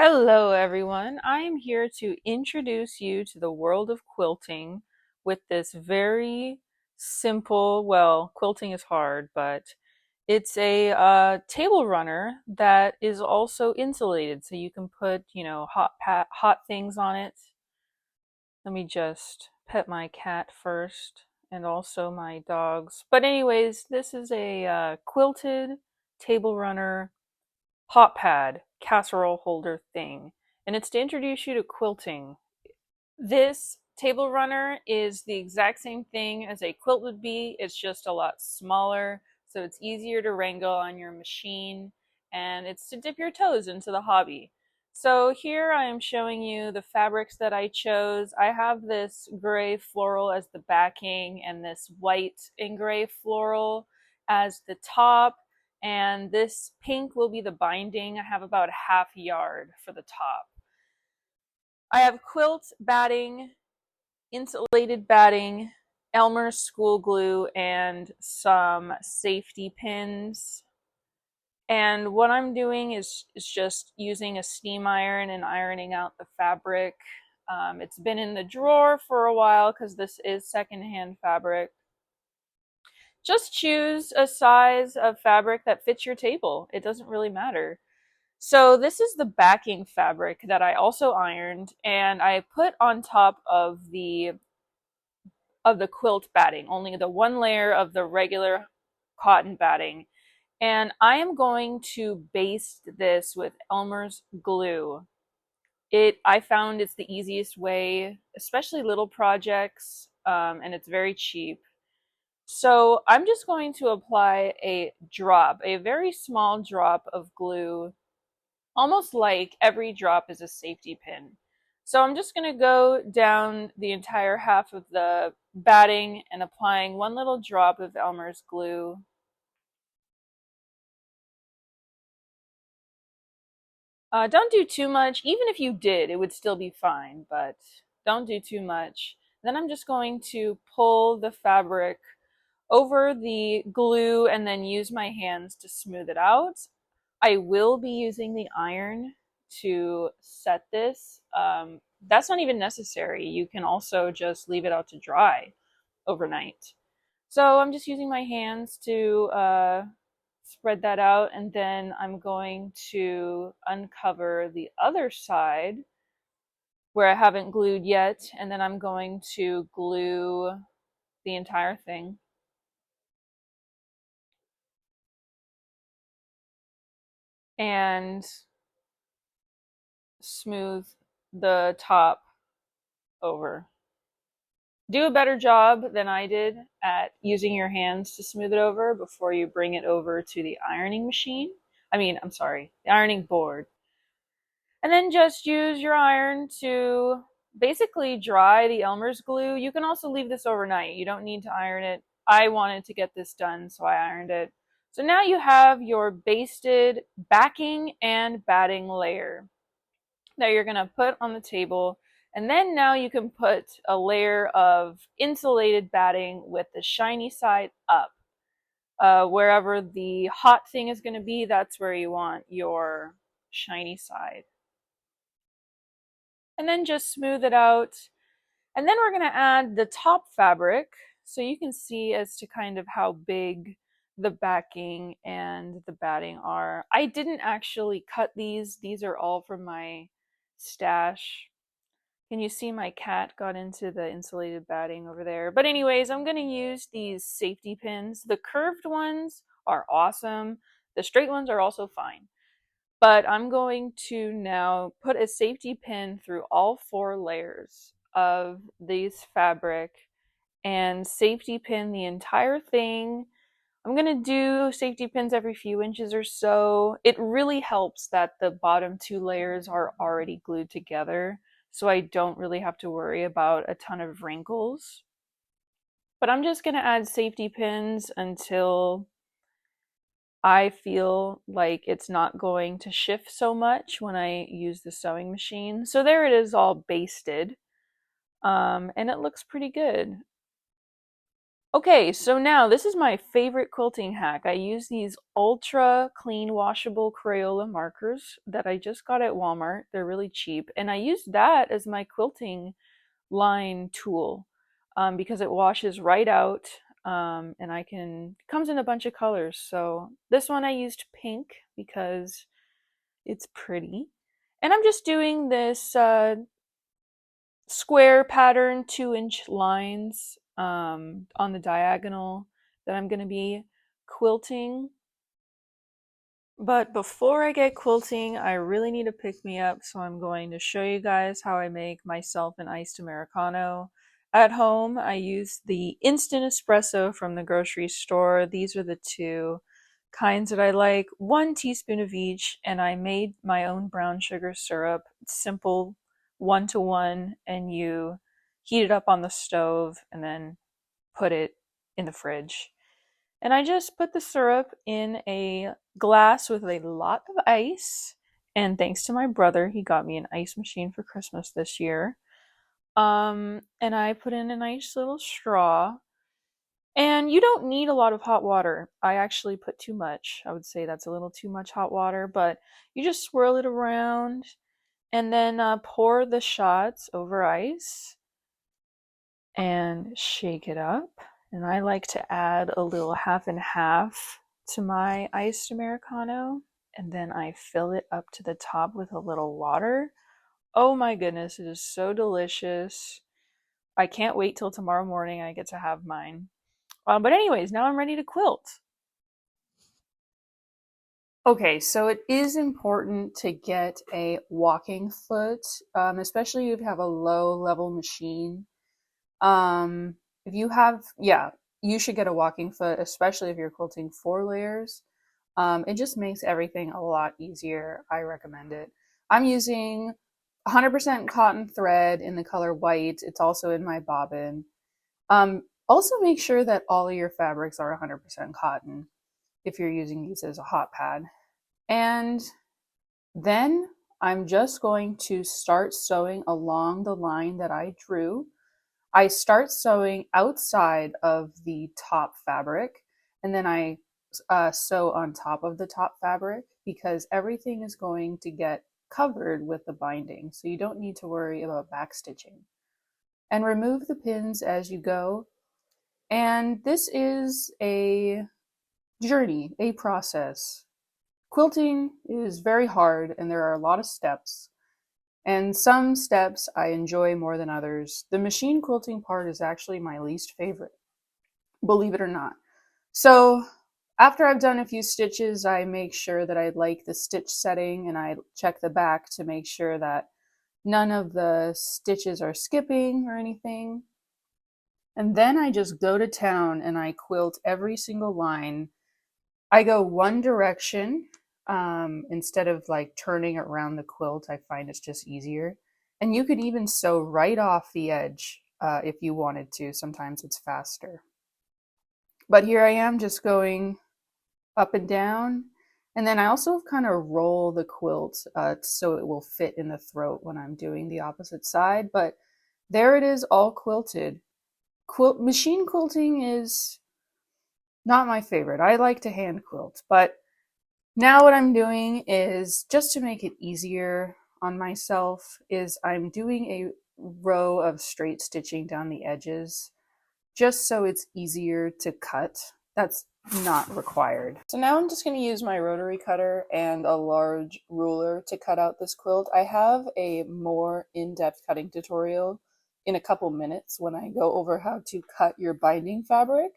Hello everyone, I am here to introduce you to the world of quilting with this very simple, well, quilting is hard, but it's a table runner that is also insulated, so you can put, hot things on it. Let me just pet my cat first and also my dogs. But anyways, this is a quilted table runner hot pad casserole holder thing, and it's to introduce you to quilting. This table runner is the exact same thing as a quilt would be, it's just a lot smaller, so it's easier to wrangle on your machine, and it's to dip your toes into the hobby. So here I am showing you the fabrics that I chose. I have this gray floral as the backing and this white and gray floral as the top, and this pink will be the binding. I have about a half yard for the top. I have quilt batting, insulated batting, Elmer's school glue, and some safety pins. And what I'm doing is just using a steam iron and ironing out the fabric. It's been in the drawer for a while because this is secondhand fabric. Just choose a size of fabric that fits your table. It doesn't really matter. So this is the backing fabric that I also ironed, and I put on top of the quilt batting, only the one layer of the regular cotton batting. And I am going to baste this with Elmer's glue. I found it's the easiest way, especially little projects, and it's very cheap. So I'm just going to apply a very small drop of glue, almost like every drop is a safety pin. So I'm just going to go down the entire half of the batting and applying one little drop of Elmer's glue. Don't do too much. Even if you did, it would still be fine, but don't do too much. Then I'm just going to pull the fabric over the glue and then use my hands to smooth it out. I will be using the iron to set this. That's not even necessary. You can also just leave it out to dry overnight. So I'm just using my hands to spread that out, and then I'm going to uncover the other side where I haven't glued yet, and then I'm going to glue the entire thing. And smooth the top over. Do a better job than I did at using your hands to smooth it over before you bring it over to the ironing machine. I'm sorry, the ironing board. And then just use your iron to basically dry the Elmer's glue. You can also leave this overnight. You don't need to iron it. I wanted to get this done, so I ironed it. So now you have your basted backing and batting layer that you're going to put on the table. And then now you can put a layer of insulated batting with the shiny side up. Wherever the hot thing is going to be, that's where you want your shiny side. And then just smooth it out. And then we're going to add the top fabric so you can see as to kind of how big the backing and the batting are. I didn't actually cut these. These are all from my stash. Can you see my cat got into the insulated batting over there? But anyways, I'm going to use these safety pins. The curved ones are awesome. The straight ones are also fine. But I'm going to now put a safety pin through all 4 layers of these fabric and safety pin the entire thing. I'm going to do safety pins every few inches or so. It really helps that the bottom 2 layers are already glued together, so I don't really have to worry about a ton of wrinkles. But I'm just going to add safety pins until I feel like it's not going to shift so much when I use the sewing machine. So there it is, all basted, and it looks pretty good. Okay, so now this is my favorite quilting hack. I use these ultra clean washable Crayola markers that I just got at Walmart. They're really cheap. And I use that as my quilting line tool because it washes right out and it comes in a bunch of colors. So this one I used pink because it's pretty. And I'm just doing this square pattern, 2-inch lines on the diagonal that I'm going to be quilting. But before I get quilting, I really need to pick me up, so I'm going to show you guys how I make myself an iced Americano. At home, I use the instant espresso from the grocery store. These are the two kinds that I like, 1 teaspoon of each, and I made my own brown sugar syrup. It's simple, 1-to-1, and you heat it up on the stove and then put it in the fridge. And I just put the syrup in a glass with a lot of ice. And thanks to my brother, he got me an ice machine for Christmas this year. And I put in a nice little straw. And you don't need a lot of hot water. I actually put too much. I would say that's a little too much hot water, but you just swirl it around and then pour the shots over ice and shake it up. And I like to add a little half and half to my iced Americano. And then I fill it up to the top with a little water. Oh my goodness, it is so delicious. I can't wait till tomorrow morning I get to have mine. But anyways, now I'm ready to quilt. Okay, so it is important to get a walking foot, especially if you have a low level machine. Um, if you have, yeah, you should get a walking foot, especially if you're quilting 4 layers. It just makes everything a lot easier. I recommend it. I'm using 100% cotton thread in the color white. It's also in my bobbin. Also make sure that all of your fabrics are 100% cotton if you're using these as a hot pad. And then I'm just going to start sewing along the line that I drew. I start sewing outside of the top fabric, and then I sew on top of the top fabric because everything is going to get covered with the binding, so you don't need to worry about backstitching. And remove the pins as you go. And this is a journey, a process. Quilting is very hard, and there are a lot of steps. And some steps I enjoy more than others. The machine quilting part is actually my least favorite, believe it or not. So after I've done a few stitches, I make sure that I like the stitch setting and I check the back to make sure that none of the stitches are skipping or anything. And then I just go to town and I quilt every single line. I go one direction instead of like turning around the quilt. I find it's just easier. And you could even sew right off the edge if you wanted to. Sometimes it's faster. But here I am just going up and down. And then I also kind of roll the quilt so it will fit in the throat when I'm doing the opposite side. But there it is, all quilted. Machine quilting is not my favorite. I like to hand quilt, but now what I'm doing is, just to make it easier on myself, is I'm doing a row of straight stitching down the edges just so it's easier to cut. That's not required. So now I'm just going to use my rotary cutter and a large ruler to cut out this quilt. I have a more in-depth cutting tutorial in a couple minutes when I go over how to cut your binding fabric.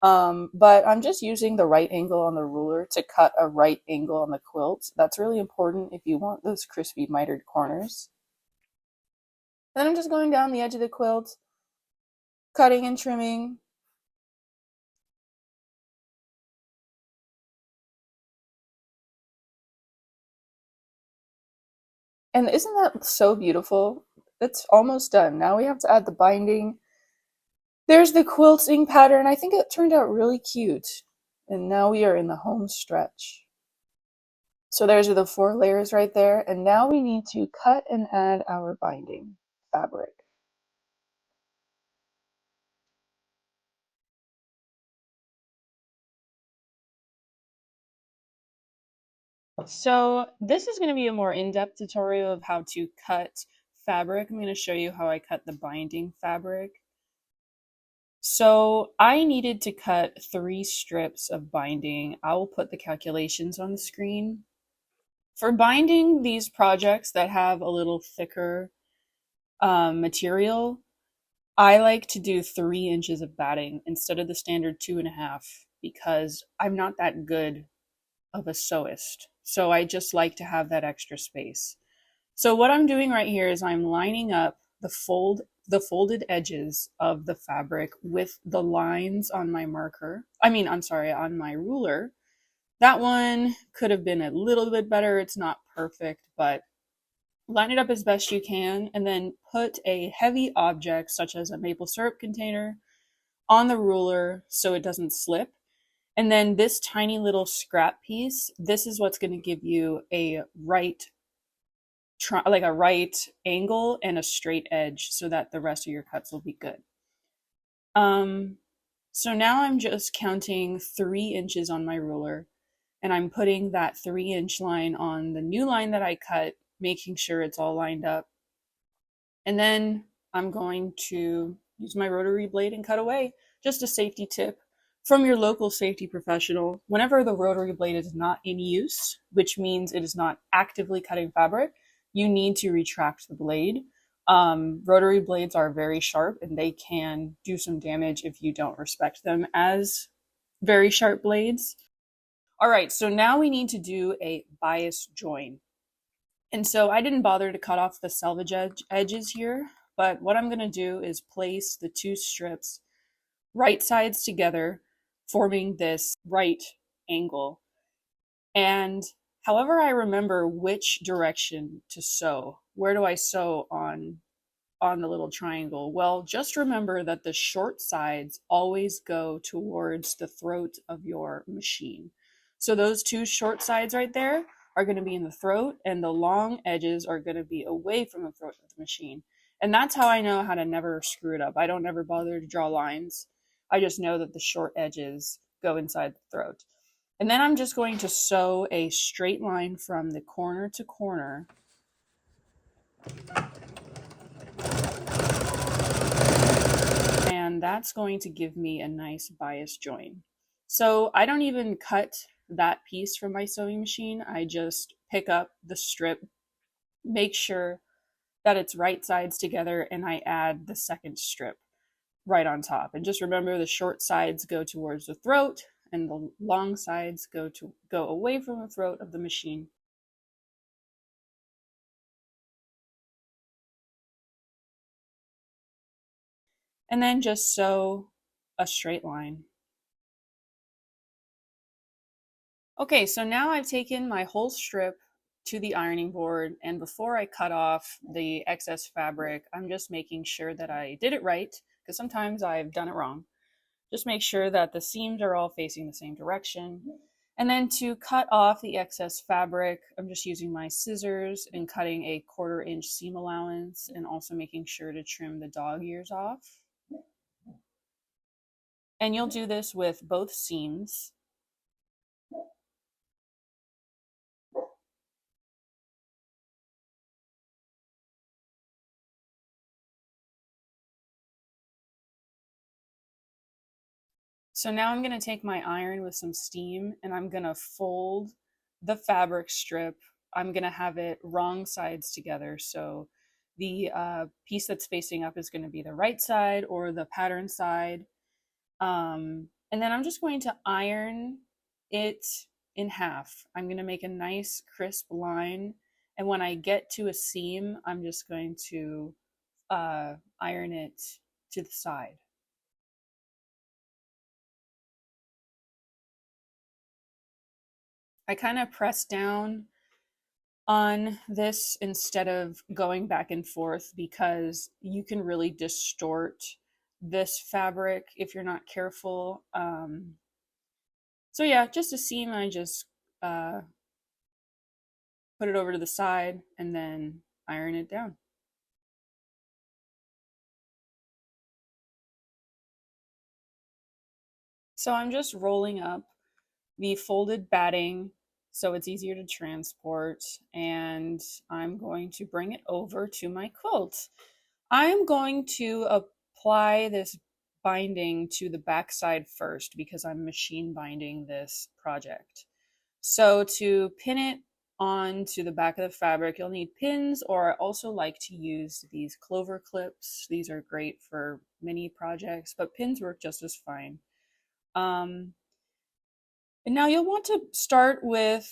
But I'm just using the right angle on the ruler to cut a right angle on the quilt. That's really important if you want those crispy mitered corners. Then I'm just going down the edge of the quilt, cutting and trimming. And isn't that so beautiful? It's almost done. Now we have to add the binding. There's the quilting pattern. I think it turned out really cute. And now we are in the home stretch. So there's the 4 layers right there. And now we need to cut and add our binding fabric. So this is going to be a more in-depth tutorial of how to cut fabric. I'm going to show you how I cut the binding fabric. So I needed to cut 3 strips of binding. I will put the calculations on the screen. For binding these projects that have a little thicker material, I like to do 3 inches of batting instead of the standard 2.5 because I'm not that good of a sewist. So I just like to have that extra space. So what I'm doing right here is I'm lining up the folded edges of the fabric with the lines on my marker. On my ruler. That one could have been a little bit better. It's not perfect, but line it up as best you can and then put a heavy object such as a maple syrup container on the ruler so it doesn't slip. And then this tiny little scrap piece, this is what's going to give you a right angle and a straight edge so that the rest of your cuts will be good. So now I'm just counting 3 inches on my ruler and I'm putting that 3-inch line on the new line that I cut, making sure it's all lined up. And then I'm going to use my rotary blade and cut away. Just a safety tip from your local safety professional. Whenever the rotary blade is not in use, which means it is not actively cutting fabric, you need to retract the blade. Rotary blades are very sharp and they can do some damage if you don't respect them as very sharp blades. All right, so now we need to do a bias join. And so I didn't bother to cut off the selvage edges here, but what I'm going to do is place the 2 strips right sides together, forming this right angle. And however I remember which direction to sew, where do I sew on the little triangle? Well, just remember that the short sides always go towards the throat of your machine. So those 2 short sides right there are going to be in the throat and the long edges are going to be away from the throat of the machine. And that's how I know how to never screw it up. I don't ever bother to draw lines. I just know that the short edges go inside the throat. And then I'm just going to sew a straight line from the corner to corner. And that's going to give me a nice bias join. So I don't even cut that piece from my sewing machine. I just pick up the strip, make sure that it's right sides together, and I add the second strip right on top. And just remember the short sides go towards the throat and the long sides go away from the throat of the machine. And then just sew a straight line. Okay, so now I've taken my whole strip to the ironing board, and before I cut off the excess fabric, I'm just making sure that I did it right, because sometimes I've done it wrong. Just make sure that the seams are all facing the same direction. And then to cut off the excess fabric, I'm just using my scissors and cutting a 1/4 inch seam allowance and also making sure to trim the dog ears off. And you'll do this with both seams. So now I'm going to take my iron with some steam and I'm going to fold the fabric strip. I'm going to have it wrong sides together. So the piece that's facing up is going to be the right side or the pattern side. And then I'm just going to iron it in half. I'm going to make a nice crisp line. And when I get to a seam, I'm just going to iron it to the side. I kind of press down on this instead of going back and forth because you can really distort this fabric if you're not careful. So yeah, just a seam, I just put it over to the side and then iron it down. So I'm just rolling up the folded batting so it's easier to transport. And I'm going to bring it over to my quilt. I'm going to apply this binding to the backside first because I'm machine binding this project. So to pin it onto the back of the fabric, you'll need pins, or I also like to use these clover clips. These are great for mini projects, but pins work just as fine. And now you'll want to start on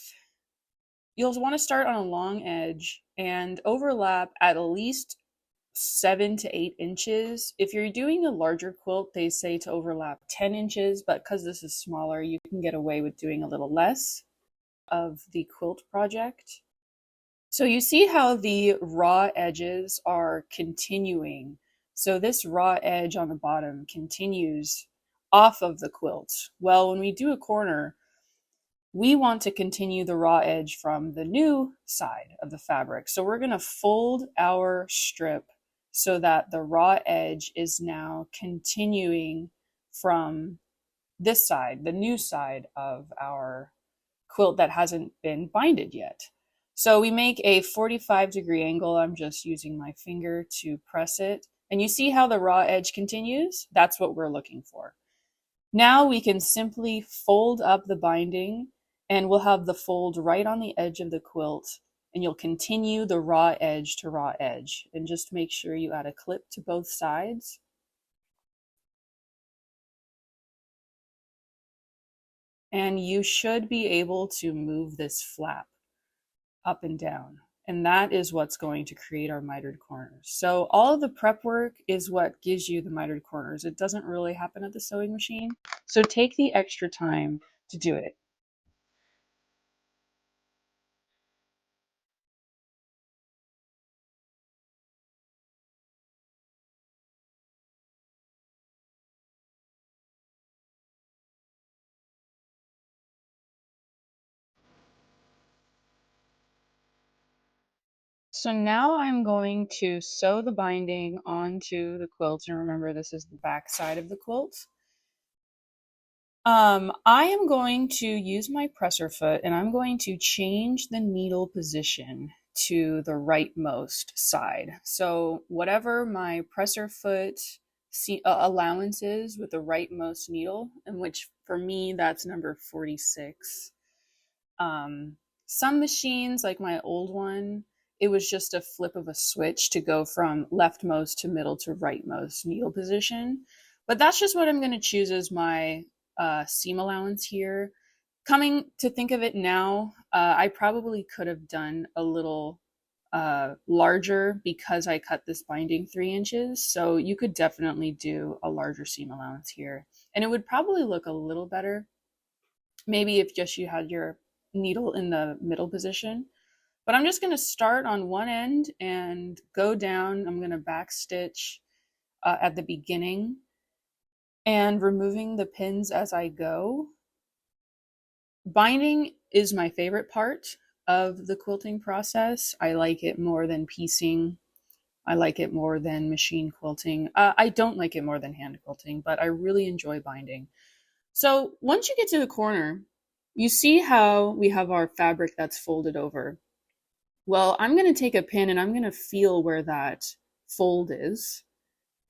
a long edge and overlap at least 7 to 8 inches. If you're doing a larger quilt, they say to overlap 10 inches, but because this is smaller, you can get away with doing a little less of the quilt project. So you see how the raw edges are continuing. So this raw edge on the bottom continues off of the quilt. Well, when we do a corner, we want to continue the raw edge from the new side of the fabric. So we're going to fold our strip so that the raw edge is now continuing from this side, the new side of our quilt that hasn't been binded yet. So we make a 45-degree angle. I'm just using my finger to press it. And you see how the raw edge continues? That's what we're looking for. Now we can simply fold up the binding, and we'll have the fold right on the edge of the quilt, and you'll continue the raw edge to raw edge. And just make sure you add a clip to both sides. And you should be able to move this flap up and down. And that is what's going to create our mitered corners. So all of the prep work is what gives you the mitered corners. It doesn't really happen at the sewing machine. So take the extra time to do it. So now I'm going to sew the binding onto the quilt. And remember, this is the back side of the quilt. I am going to use my presser foot and I'm going to change the needle position to the rightmost side. So whatever my presser foot allowance is with the rightmost needle, in which for me that's number 46. Some machines, like my old one, it was just a flip of a switch to go from leftmost to middle to rightmost needle position. But that's just what I'm going to choose as my seam allowance here. Coming to think of it now, I probably could have done a little larger because I cut this binding 3 inches. So you could definitely do a larger seam allowance here. And it would probably look a little better. Maybe if just you had your needle in the middle position. But I'm just going to start on one end and go down. I'm going to back stitch at the beginning and removing the pins as I go. Binding is my favorite part of the quilting process. I like it more than piecing. I like it more than machine quilting. I don't like it more than hand quilting, but I really enjoy binding. So once you get to the corner, you see how we have our fabric that's folded over. Well, I'm going to take a pin and I'm going to feel where that fold is.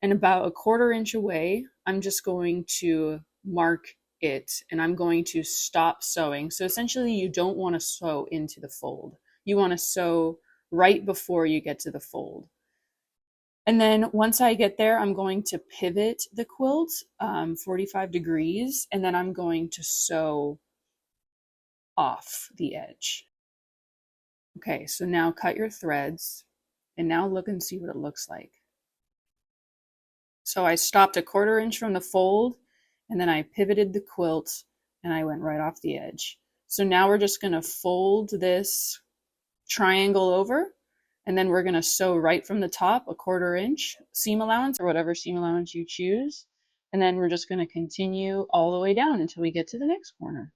And about a 1/4 inch away, I'm just going to mark it and I'm going to stop sewing. So essentially, you don't want to sew into the fold. You want to sew right before you get to the fold. And then once I get there, I'm going to pivot the quilt 45 degrees, and then I'm going to sew off the edge. Okay, so now cut your threads, and now look and see what it looks like. So I stopped a 1/4 inch from the fold, and then I pivoted the quilt, and I went right off the edge. So now we're just going to fold this triangle over, and then we're going to sew right from the top a 1/4 inch seam allowance, or whatever seam allowance you choose. And then we're just going to continue all the way down until we get to the next corner.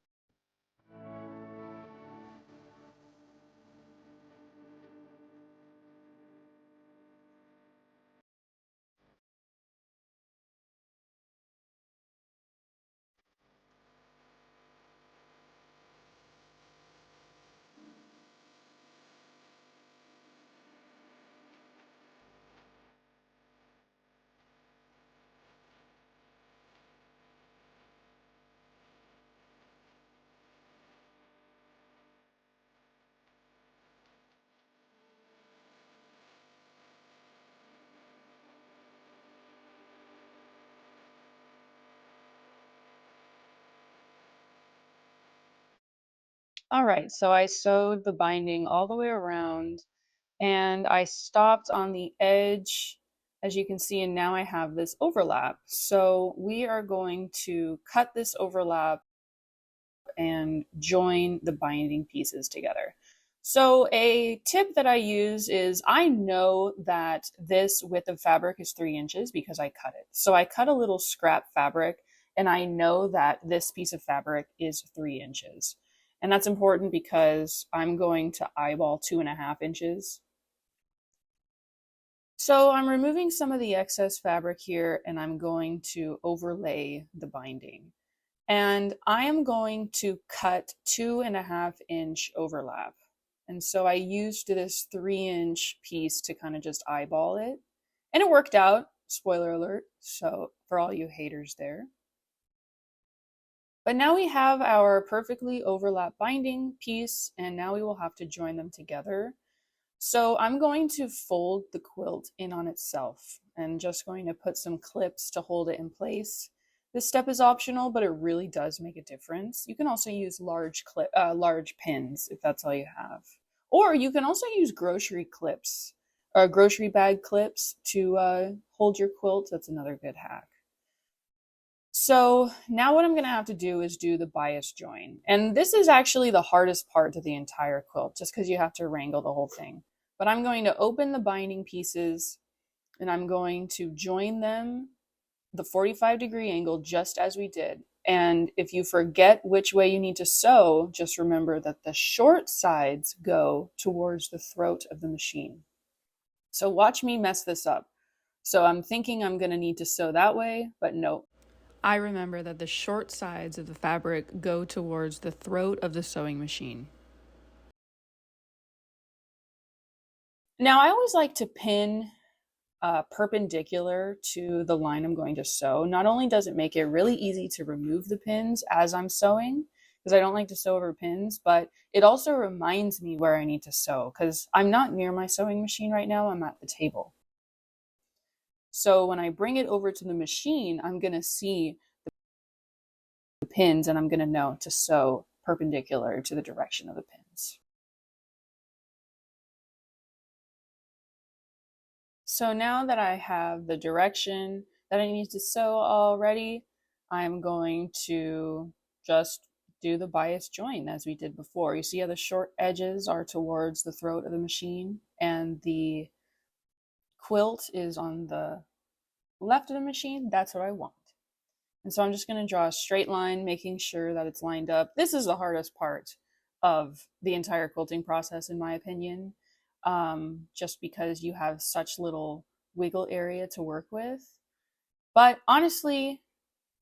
All right, so I sewed the binding all the way around and I stopped on the edge, as you can see, and now I have this overlap. So we are going to cut this overlap and join the binding pieces together. So a tip that I use is I know that this width of fabric is 3 inches because I cut it. So I cut a little scrap fabric and I know that this piece of fabric is 3 inches. And that's important because I'm going to eyeball 2.5 inches. So I'm removing some of the excess fabric here and I'm going to overlay the binding. And I am going to cut 2.5 inch overlap. And so I used this 3 inch piece to kind of just eyeball it. And it worked out, spoiler alert, so for all you haters there. But now we have our perfectly overlap binding piece, and now we will have to join them together. So I'm going to fold the quilt in on itself and just going to put some clips to hold it in place. This step is optional, but it really does make a difference. You can also use large pins if that's all you have. Or you can also use grocery clips or grocery bag clips to hold your quilt. That's another good hack. So now what I'm going to have to do is do the bias join. And this is actually the hardest part to the entire quilt, just because you have to wrangle the whole thing. But I'm going to open the binding pieces and I'm going to join them the 45-degree angle just as we did. And if you forget which way you need to sew, just remember that the short sides go towards the throat of the machine. So watch me mess this up. So I'm thinking I'm going to need to sew that way, but no. I remember that the short sides of the fabric go towards the throat of the sewing machine. Now, I always like to pin perpendicular to the line I'm going to sew. Not only does it make it really easy to remove the pins as I'm sewing, because I don't like to sew over pins, but it also reminds me where I need to sew, because I'm not near my sewing machine right now, I'm at the table. So when I bring it over to the machine, I'm going to see the pins and I'm going to know to sew perpendicular to the direction of the pins. So now that I have the direction that I need to sew already, I'm going to just do the bias join as we did before. You see how the short edges are towards the throat of the machine and the quilt is on the left of the machine? That's what I want. And so I'm just going to draw a straight line, making sure that it's lined up. This is the hardest part of the entire quilting process, in my opinion, just because you have such little wiggle area to work with. But honestly,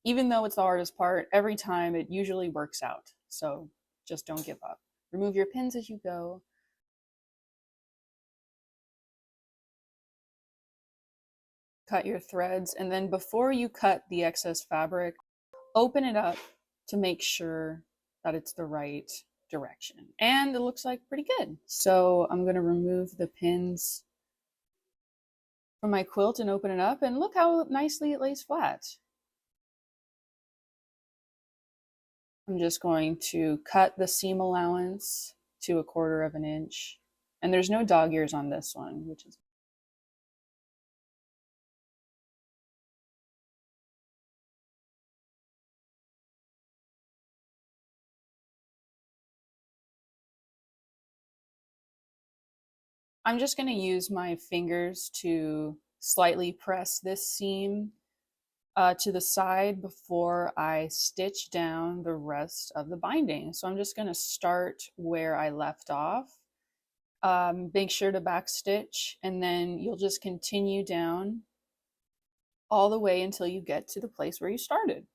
even though it's the hardest part, every time it usually works out. So just don't give up. Remove your pins as you go. Cut your threads, and then before you cut the excess fabric, open it up to make sure that it's the right direction. And it looks like pretty good. So I'm going to remove the pins from my quilt and open it up, and look how nicely it lays flat. I'm just going to cut the seam allowance to 1/4 inch. And there's no dog ears on this one, which is I'm just going to use my fingers to slightly press this seam to the side before I stitch down the rest of the binding. So I'm just going to start where I left off. Make sure to back stitch, and then you'll just continue down all the way until you get to the place where you started.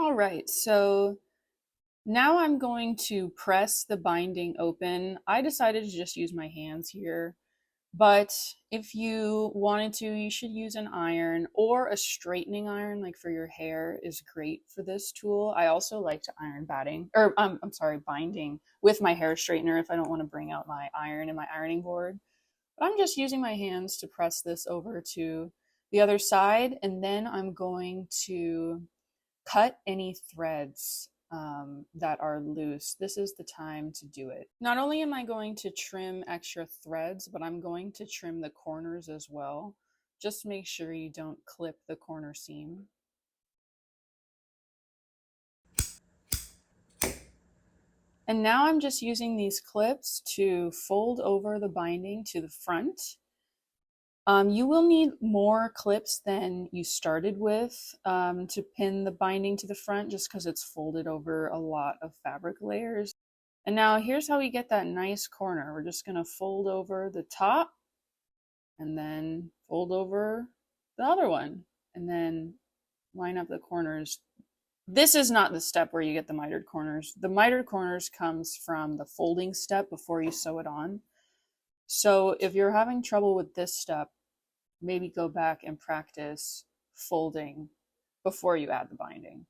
All right, so now I'm going to press the binding open. I decided to just use my hands here. But if you wanted to, you should use an iron, or a straightening iron, like for your hair, is great for this tool. I also like to iron batting, or I'm sorry, binding with my hair straightener if I don't want to bring out my iron and my ironing board. But I'm just using my hands to press this over to the other side, and then I'm going to cut any threads that are loose. This is the time to do it. Not only am I going to trim extra threads, but I'm going to trim the corners as well. Just make sure you don't clip the corner seam. And now I'm just using these clips to fold over the binding to the front. You will need more clips than you started with to pin the binding to the front, just because it's folded over a lot of fabric layers. And now here's how we get that nice corner. We're just gonna fold over the top and then fold over the other one and then line up the corners. This is not the step where you get the mitered corners. The mitered corners comes from the folding step before you sew it on. So if you're having trouble with this step, maybe go back and practice folding before you add the binding.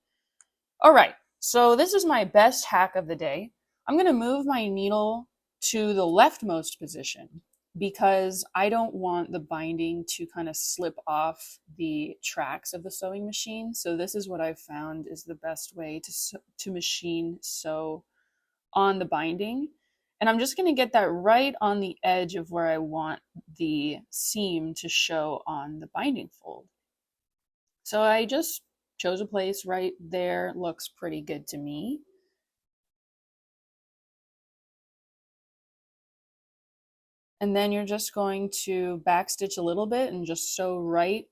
All right, so this is my best hack of the day. I'm going to move my needle to the leftmost position because I don't want the binding to kind of slip off the tracks of the sewing machine. So this is what I've found is the best way to machine sew on the binding. And I'm just going to get that right on the edge of where I want the seam to show on the binding fold. So I just chose a place right there. Looks pretty good to me. And then you're just going to backstitch a little bit and just sew right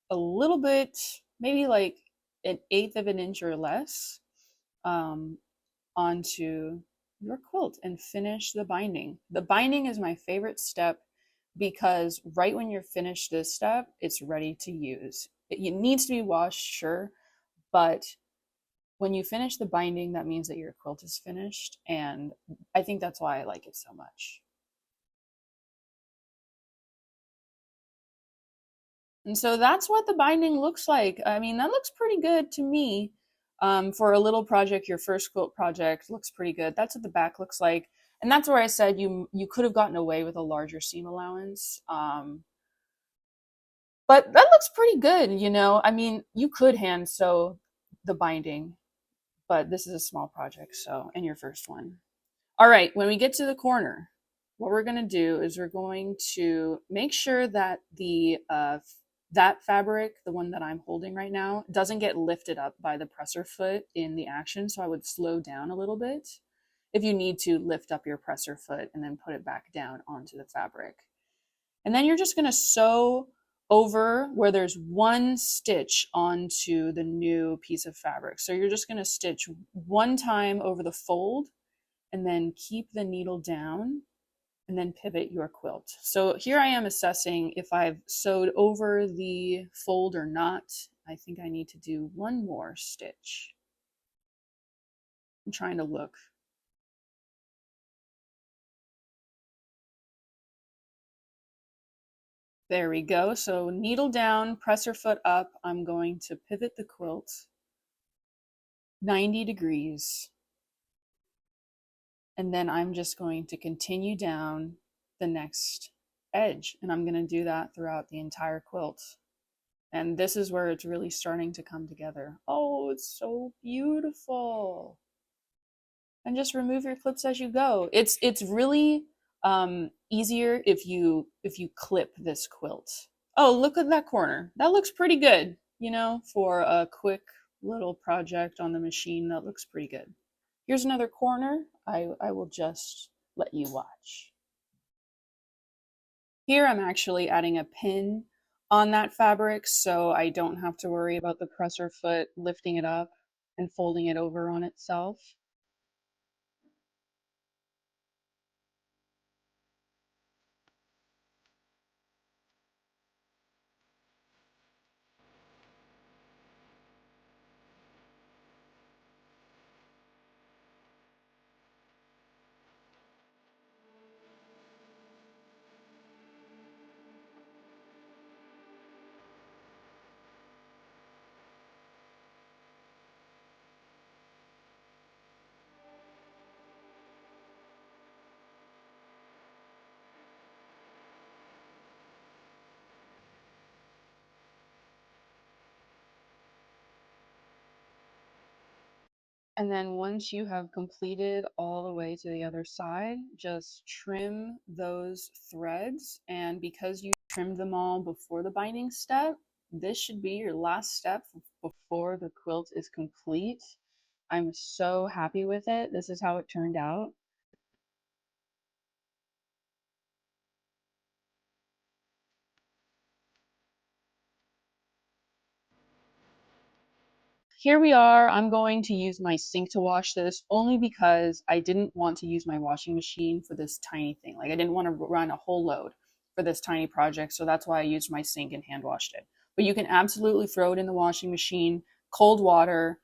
a little bit, maybe like 1/8 of an inch or less, onto your quilt and finish the binding. The binding is my favorite step because right when you're finished this step, it's ready to use. It needs to be washed, sure, but when you finish the binding, that means that your quilt is finished. And I think that's why I like it so much. And so that's what the binding looks like. I mean, that looks pretty good to me. For a little project, your first quilt project looks pretty good. That's what the back looks like. And that's where I said you could have gotten away with a larger seam allowance. But that looks pretty good, you know. I mean, you could hand sew the binding, but this is a small project, so, and your first one. All right, when we get to the corner, what we're gonna do is we're going to make sure that that fabric, the one that I'm holding right now, doesn't get lifted up by the presser foot in the action. So I would slow down a little bit if you need to lift up your presser foot and then put it back down onto the fabric. And then you're just gonna sew over where there's one stitch onto the new piece of fabric. So you're just gonna stitch one time over the fold and then keep the needle down and then pivot your quilt. So here I am assessing if I've sewed over the fold or not. I think I need to do one more stitch. I'm trying to look. There we go. So needle down, presser foot up. I'm going to pivot the quilt 90 degrees. And then I'm just going to continue down the next edge. And I'm going to do that throughout the entire quilt. And this is where it's really starting to come together. Oh, it's so beautiful. And just remove your clips as you go. It's really easier if you clip this quilt. Oh, look at that corner. That looks pretty good, you know, for a quick little project on the machine. That looks pretty good. Here's another corner. I will just let you watch. Here I'm actually adding a pin on that fabric so I don't have to worry about the presser foot lifting it up and folding it over on itself. And then once you have completed all the way to the other side, just trim those threads. And because you trimmed them all before the binding step, this should be your last step before the quilt is complete. I'm so happy with it. This is how it turned out. Here we are. I'm going to use my sink to wash this only because I didn't want to use my washing machine for this tiny thing. Like I didn't want to run a whole load for this tiny project, so that's why I used my sink and hand washed it. But you can absolutely throw it in the washing machine, cold water.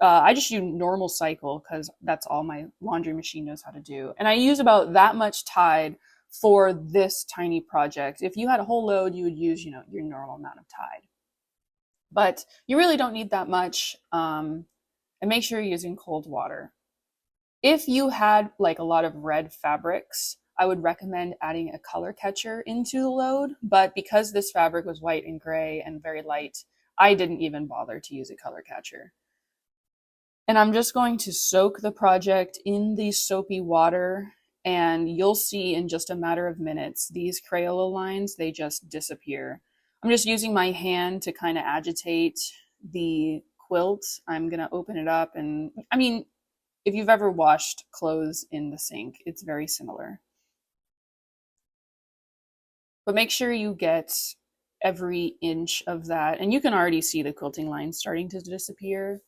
I just use normal cycle because that's all my laundry machine knows how to do. And I use about that much Tide for this tiny project. If you had a whole load, you would use, your normal amount of Tide. But you really don't need that much. And make sure you're using cold water. If you had like a lot of red fabrics, I would recommend adding a color catcher into the load. But because this fabric was white and gray and very light, I didn't even bother to use a color catcher. And I'm just going to soak the project in the soapy water, and you'll see in just a matter of minutes, these Crayola lines, they just disappear. I'm just using my hand to kind of agitate the quilt. I'm going to open it up, and I mean, if you've ever washed clothes in the sink, it's very similar. But make sure you get every inch of that, and you can already see the quilting lines starting to disappear.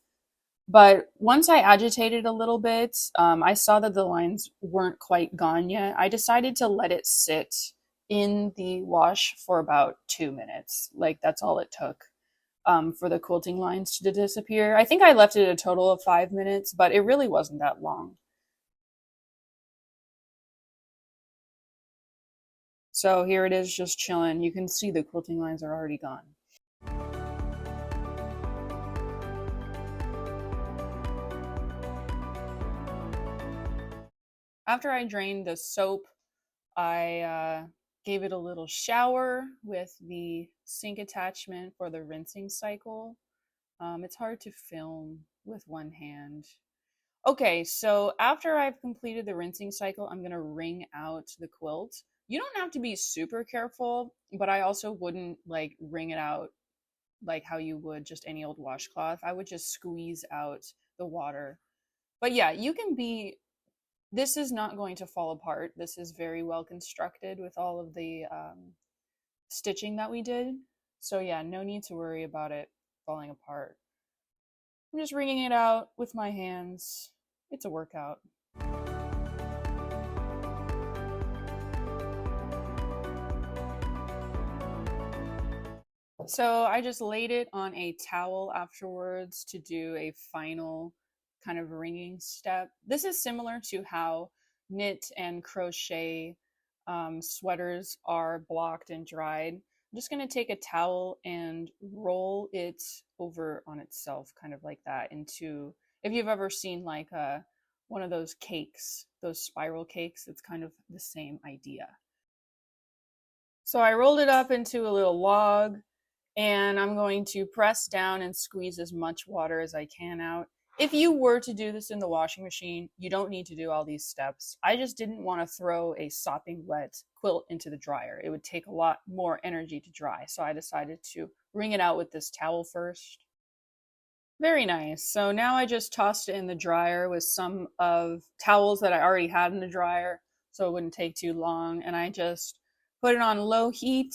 But once I agitated a little bit, I saw that the lines weren't quite gone yet. I decided to let it sit in the wash for about 2 minutes. Like that's all it took for the quilting lines to disappear. I think I left it a total of 5 minutes, but it really wasn't that long. So here it is just chilling. You can see the quilting lines are already gone. After I drained the soap, I gave it a little shower with the sink attachment for the rinsing cycle. It's hard to film with one hand. Okay, so after I've completed the rinsing cycle, I'm gonna wring out the quilt. You don't have to be super careful, but I also wouldn't like wring it out like how you would just any old washcloth. I would just squeeze out the water. But yeah, you can be this is not going to fall apart. This is very well constructed with all of the stitching that we did. So yeah, no need to worry about it falling apart. I'm just wringing it out with my hands. It's a workout. So I just laid it on a towel afterwards to do a final kind of wringing step. This is similar to how knit and crochet sweaters are blocked and dried. I'm just going to take a towel and roll it over on itself, kind of like that, into, if you've ever seen like one of those cakes, those spiral cakes, it's kind of the same idea. So I rolled it up into a little log, and I'm going to press down and squeeze as much water as I can out. If you were to do this in the washing machine, you don't need to do all these steps. I just didn't want to throw a sopping wet quilt into the dryer. It would take a lot more energy to dry, so I decided to wring it out with this towel first. Very nice. So now I just tossed it in the dryer with some of towels that I already had in the dryer, so it wouldn't take too long, and I just put it on low heat,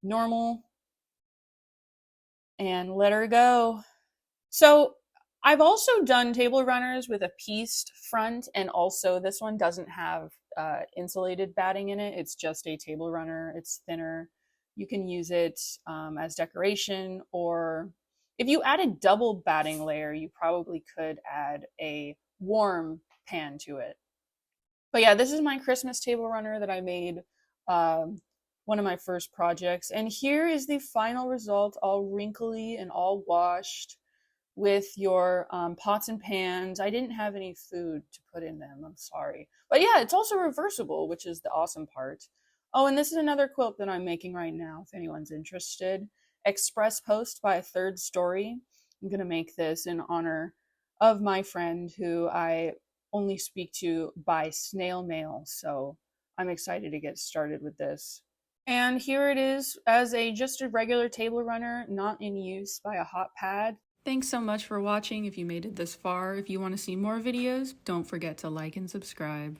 normal, and let her go. So I've also done table runners with a pieced front, and also this one doesn't have insulated batting in it. It's just a table runner. It's thinner. You can use it as decoration, or if you add a double batting layer, you probably could add a warm pan to it. But yeah, this is my Christmas table runner that I made, um, one of my first projects. And here is the final result, all wrinkly and all washed with your pots and pans. I didn't have any food to put in them. I'm sorry. But yeah, it's also reversible, which is the awesome part. Oh, and this is another quilt that I'm making right now, if anyone's interested. Express Post by Third Story. I'm going to make this in honor of my friend who I only speak to by snail mail. So I'm excited to get started with this. And here it is as just a regular table runner, not in use by a hot pad. Thanks so much for watching if you made it this far. If you want to see more videos, don't forget to like and subscribe.